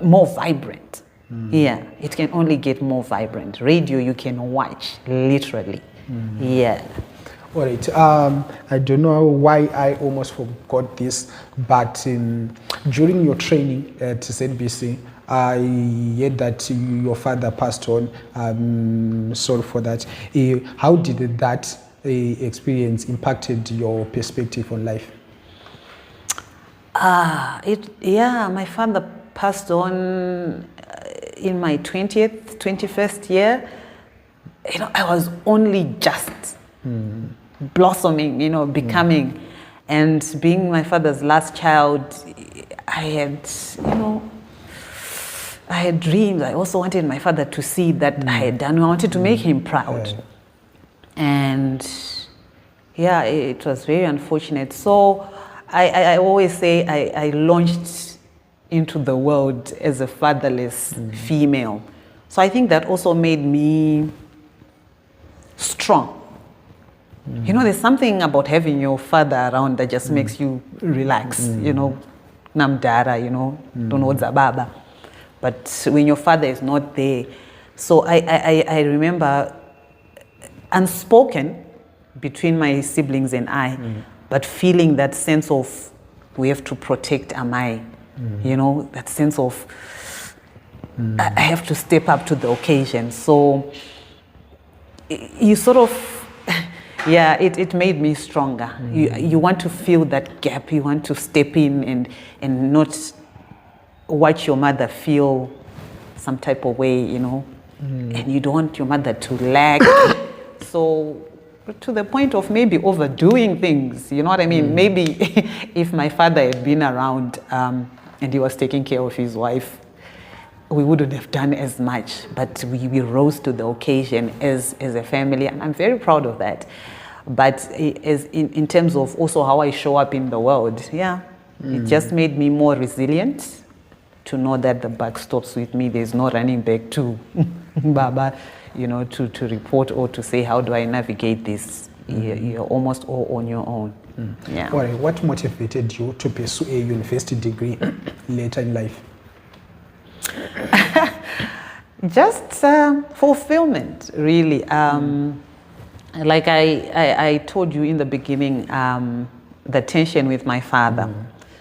more vibrant. Yeah, it can only get more vibrant. Radio, you can watch, literally. Yeah. All right. I don't know why I almost forgot this, but during your training at ZBC, I heard that your father passed on. Sorry for that. How did that experience impacted your perspective on life? My father passed on in my 21st year. I was only just blossoming, becoming, and being my father's last child, I had dreams. I also wanted my father to see that I had done. I wanted to make him proud. And yeah, it was very unfortunate. So I always say I launched into the world as a fatherless female. So I think that also made me strong. There's something about having your father around that just makes you relax, namdara, don't know baba. But when your father is not there, so I remember unspoken between my siblings and I, but feeling that sense of we have to protect Amai, that sense of I have to step up to the occasion. So you sort of, it made me stronger. You want to fill that gap. You want to step in and not watch your mother feel some type of way, and you don't want your mother to lag. So to the point of maybe overdoing things, you know what I mean? Maybe if my father had been around and he was taking care of his wife, we wouldn't have done as much, but we rose to the occasion as a family, and I'm very proud of that. But in terms of also how I show up in the world, it just made me more resilient to know that the buck stops with me. There's no running back to Baba, to report or to say, how do I navigate this? You're almost all on your own. Yeah. All right. What motivated you to pursue a university degree later in life? Just fulfillment, really. Like I told you in the beginning, the tension with my father.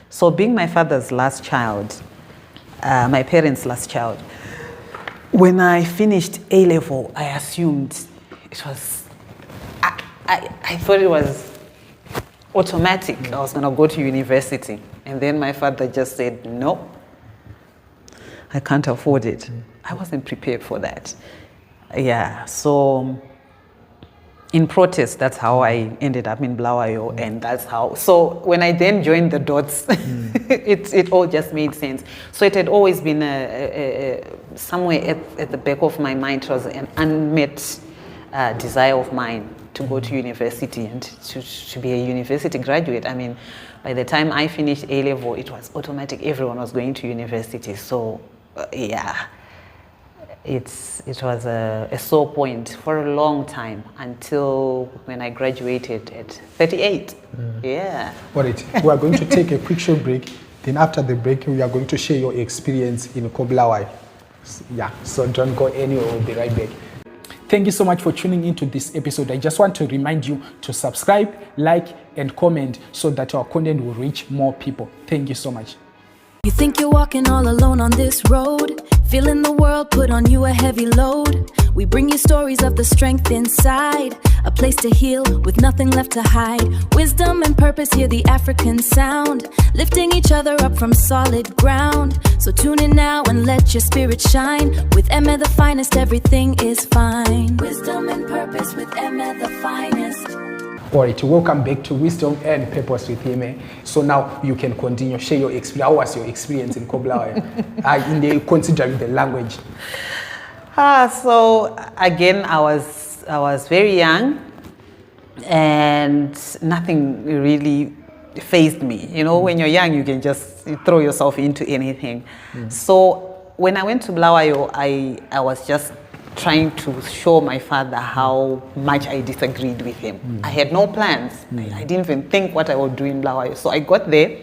So being my father's last child, my parents' last child, when I finished A-level, I assumed it was, I thought it was automatic. I was going to go to university. And then my father just said, no, I can't afford it. I wasn't prepared for that. Yeah, so in protest, that's how I ended up in Blawayo, and that's how. So when I then joined the dots, it all just made sense. So it had always been somewhere at the back of my mind. It was an unmet desire of mine to go to university and to be a university graduate. I mean, by the time I finished A-level, it was automatic. Everyone was going to university. So yeah, it was a sore point for a long time until when I graduated at 38. Yeah. All right, we are going to take a quick short break. Then after the break, we are going to share your experience in Kobulawayo. Yeah, so don't go anywhere, we'll be right back. Thank you so much for tuning into this episode. I just want to remind you to subscribe, like, and comment so that our content will reach more people. Thank you so much. You think you're walking all alone on this road, feeling the world put on you a heavy load. We bring you stories of the strength inside, a place to heal with nothing left to hide. Wisdom and purpose, hear the African sound, lifting each other up from solid ground. So tune in now and let your spirit shine. With ImeTheFinest, everything is fine. Wisdom and purpose with ImeTheFinest. All right, welcome back to Wisdom and Purpose with Ime. So now you can continue, share your experience. How was your experience in Kobulawayo? Considering the language. So again, I was very young, and nothing really fazed me. You know, when you're young, you can just throw yourself into anything. So when I went to Bulawayo, I was just trying to show my father how much I disagreed with him. I had no plans. I didn't even think what I would do in Bulawayo. So I got there,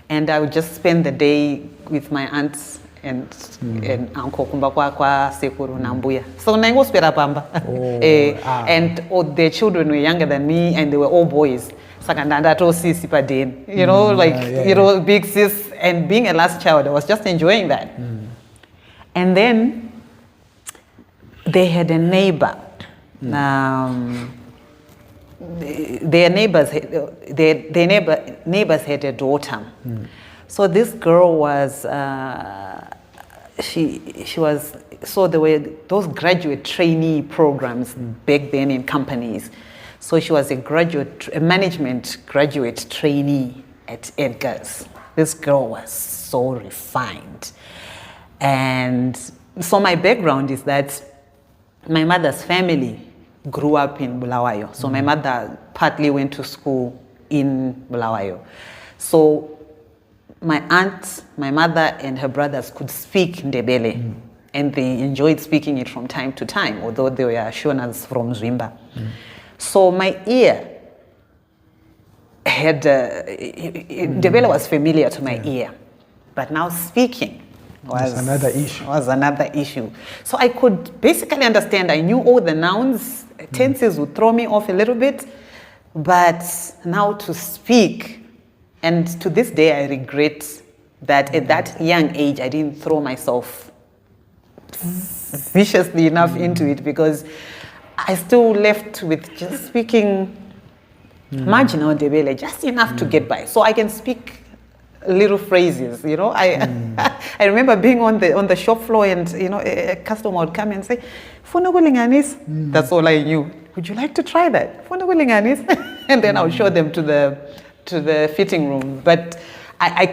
and I would just spend the day with my aunts and uncle Kumbakwa, Sekuru, Nambuya. So Nango Spera Pamba. And all the children were younger than me, and they were all boys. Sakandanda to Sisi Paden. You know, you know, big sis. And being a last child, I was just enjoying that. And then they had a neighbor. Their neighbors had a daughter. So this girl was she was, so there were those graduate trainee programs back then in companies. So she was a management graduate trainee at Edgar's. This girl was so refined. And so my background is that my mother's family grew up in Bulawayo. So my mother partly went to school in Bulawayo. So my aunt, my mother, and her brothers could speak Ndebele, and they enjoyed speaking it from time to time, although they were Shonas from Zwimba. So my ear had, Ndebele was familiar to my ear, but now speaking was another issue. So I could basically understand. I knew all the nouns. Tenses would throw me off a little bit, but now to speak, and to this day I regret that at that young age I didn't throw myself viciously enough into it, because I still left with just speaking marginal Ndebele, just enough to get by. So I can speak little phrases, you know. I remember being on the shop floor, and you know, a customer would come and say, "Funa kulinganis." That's all I knew. Would you like to try that? Funa kulinganis? And then I would show them to the fitting room. But I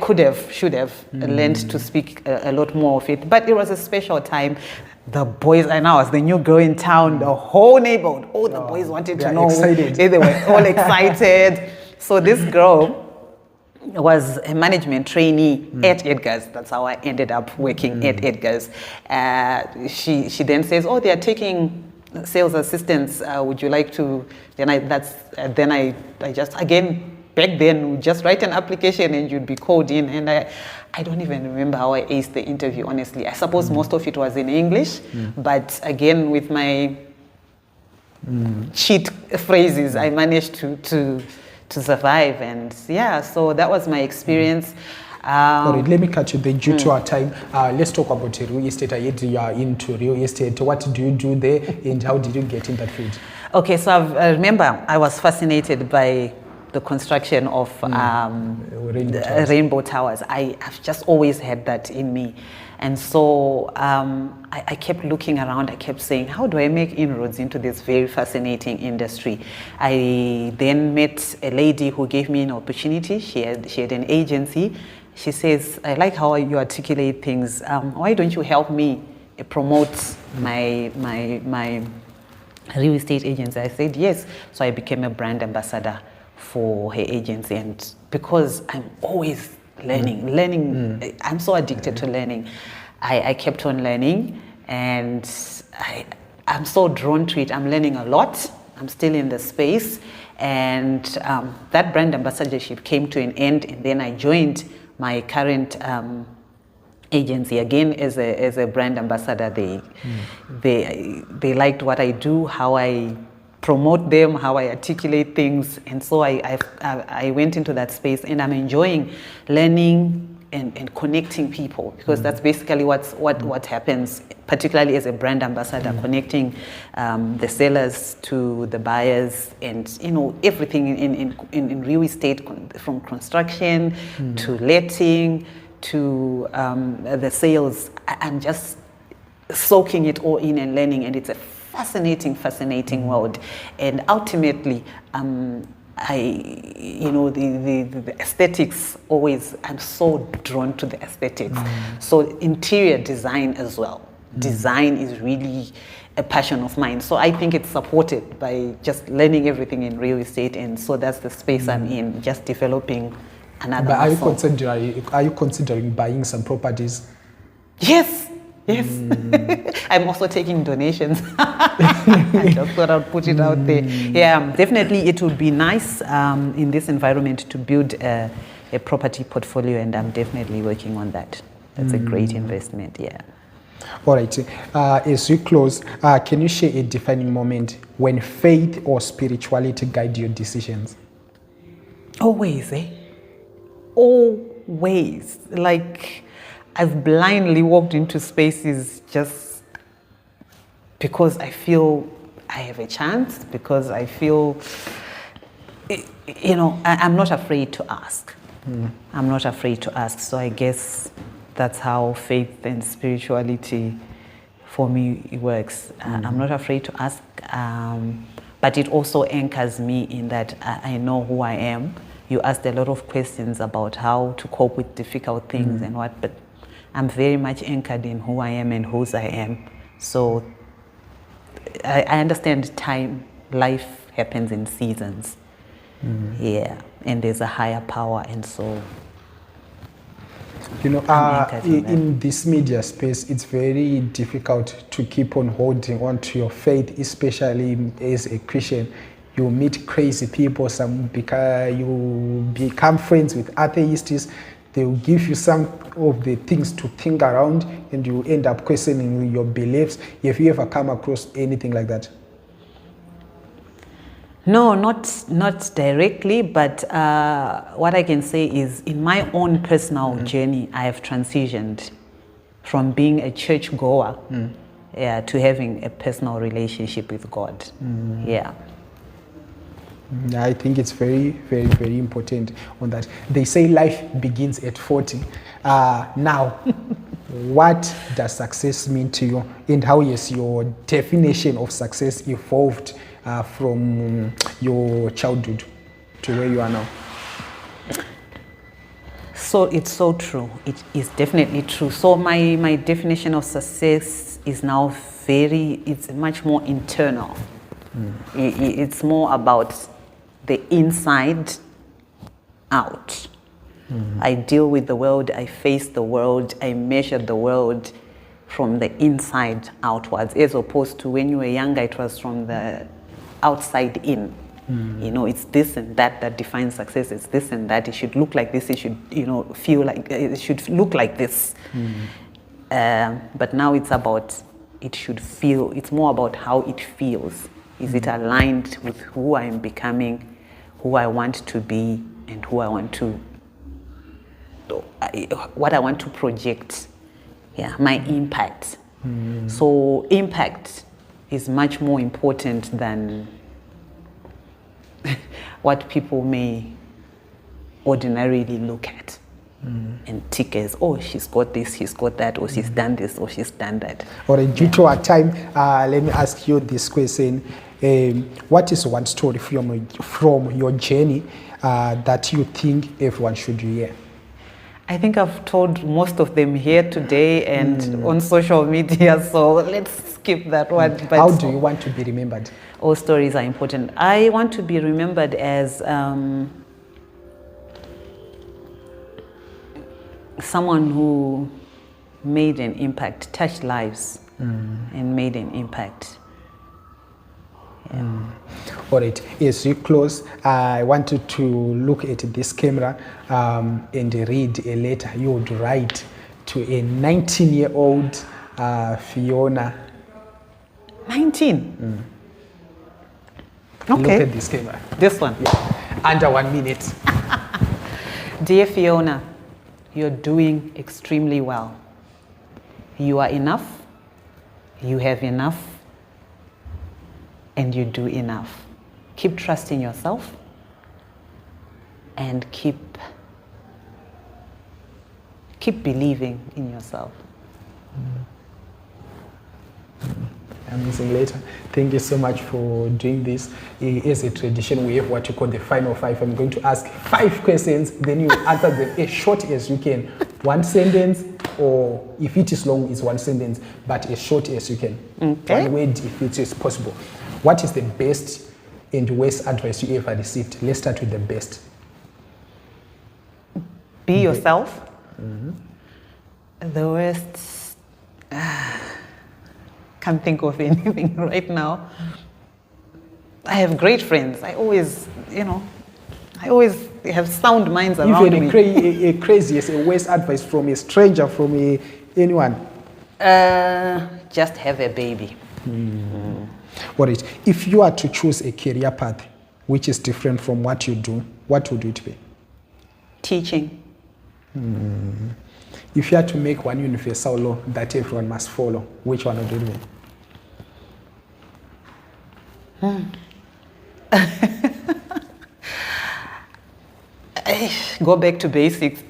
should have learned to speak a lot more of it. But it was a special time. The boys, and I was the new girl in town. The whole neighborhood, all the boys wanted to know. Excited. They were all excited. So this girl was a management trainee at Edgar's. That's how I ended up working at Edgar's. She then says, "Oh, they are taking sales assistants. Would you like to?" Then I just, again, back then, would just write an application and you'd be called in. And I don't even remember how I aced the interview, honestly. I suppose most of it was in English, but again, with my cheat phrases, I managed to survive. And yeah, so that was my experience. All right, let me cut you there due to our time. Let's talk about real estate. You are into real estate. What do you do there, and how did you get in that field? Okay, so I remember I was fascinated by the construction of rainbow towers. I've just always had that in me. And so I kept looking around. I kept saying, how do I make inroads into this very fascinating industry? I then met a lady who gave me an opportunity. She had an agency. She says, I like how you articulate things. Why don't you help me promote my real estate agency? I said yes. So I became a brand ambassador for her agency. And because I'm always learning, I'm so addicted to learning. I kept on learning, and I'm so drawn to it. I'm learning a lot. I'm still in the space, and that brand ambassadorship came to an end, and then I joined my current agency again as a brand ambassador. They liked what I do, how I promote them, how I articulate things, and so I went into that space, and I'm enjoying learning and connecting people, because that's basically what happens, particularly as a brand ambassador, connecting the sellers to the buyers, and everything in real estate, from construction to letting to the sales. I'm just soaking it all in and learning, and it's a fascinating world. And ultimately, the aesthetics always, I'm so drawn to the aesthetics. So interior design as well. Design is really a passion of mine. So I think it's supported by just learning everything in real estate, and so that's the space I'm in, just developing another. But muscle. are you considering buying some properties? Yes. I'm also taking donations. I just thought I'd put it out there. Yeah, definitely it would be nice in this environment to build a property portfolio, and I'm definitely working on that. That's a great investment, yeah. All right, as we close, can you share a defining moment when faith or spirituality guide your decisions? Always, Always. Like, I've blindly walked into spaces just because I feel I have a chance, because I feel, I'm not afraid to ask. I'm not afraid to ask. So I guess that's how faith and spirituality for me works. I'm not afraid to ask, but it also anchors me in that I know who I am. You asked a lot of questions about how to cope with difficult things and what, but I'm very much anchored in who I am and whose I am. So I understand life happens in seasons. Yeah, and there's a higher power, and so in this media space, it's very difficult to keep on holding on to your faith, especially as a Christian. You meet crazy people, you become friends with atheists. They will give you some of the things to think around, and you end up questioning your beliefs. Have you ever come across anything like that? No, not directly, but what I can say is, in my own personal journey, I have transitioned from being a church goer to having a personal relationship with God. Yeah. I think it's very, very, very important on that. They say life begins at 40. Now, what does success mean to you, and how has your definition of success evolved from your childhood to where you are now? So it's so true. It is definitely true. So my definition of success is now it's much more internal. It's more about the inside out. I deal with the world, I face the world, I measure the world from the inside outwards, as opposed to when you were younger, it was from the outside in. It's this and that defines success. It's this and that. It should look like this. It should, feel like, it should look like this. But now it's more about how it feels. Is it aligned with who I am becoming, who I want to be, and what I want to project? Yeah, my impact. So impact is much more important than what people may ordinarily look at and tick as, oh, she's got this, she's got that, or she's done this, or she's done that. All right, due to our time, let me ask you this question. What is one story from your journey that you think everyone should hear? I think I've told most of them here today and on social media, so let's skip that one. But how do you want to be remembered? All stories are important. I want to be remembered as someone who made an impact, touched lives, and made an impact. All right, as we close, I wanted to look at this camera and read a letter you would write to a 19-year-old Fiona. 19? Okay. Look at this camera. This one? Yeah. Under 1 minute. Dear Fiona, you're doing extremely well. You are enough, you have enough, and you do enough. Keep trusting yourself and keep believing in yourself. Amazing letter. Thank you so much for doing this. As a tradition, we have what you call the final 5. I'm going to ask 5 questions, then you answer them as short as you can. 1 sentence, or if it is long, it's 1 sentence, but as short as you can. Okay. 1 word if it is possible. What is the best and worst advice you ever received? Let's start with the best. Be yourself. The worst, can't think of anything right now. I have great friends. I always have sound minds around me. Even a craziest, a worst advice from a stranger, from anyone? Just have a baby. All right. If you are to choose a career path which is different from what you do, what would it be? Teaching. If you had to make one universal law that everyone must follow, which one would it be? Go back to basics.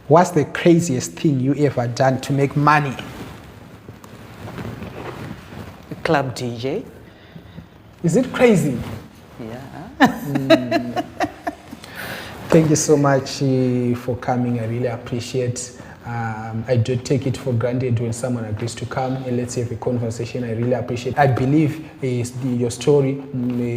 What's the craziest thing you ever done to make money? Club DJ. Is it crazy? Yeah. Thank you so much for coming. I really appreciate. I do take it for granted when someone agrees to come and let's have a conversation. I really appreciate. I believe your story,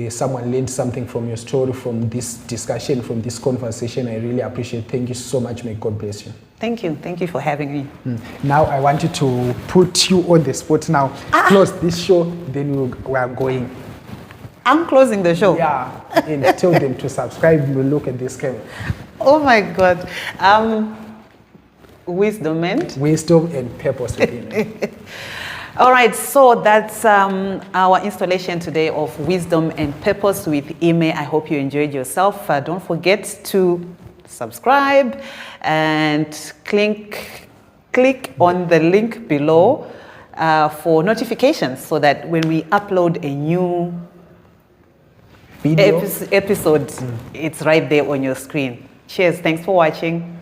someone learned something from your story, from this discussion, from this conversation. I really appreciate. Thank you so much. May God bless you. Thank you. Thank you for having me. Now I want you to put you on the spot now. Close this show, then we are going. I'm closing the show. Yeah, and tell them to subscribe. We'll look at this camera. Oh my God. Wisdom and purpose within it. All right, so that's our installation today of Wisdom and Purpose with Ime. I hope you enjoyed yourself. Don't forget to subscribe and click on the link below for notifications so that when we upload a new episode, it's right there on your screen. Cheers. Thanks for watching.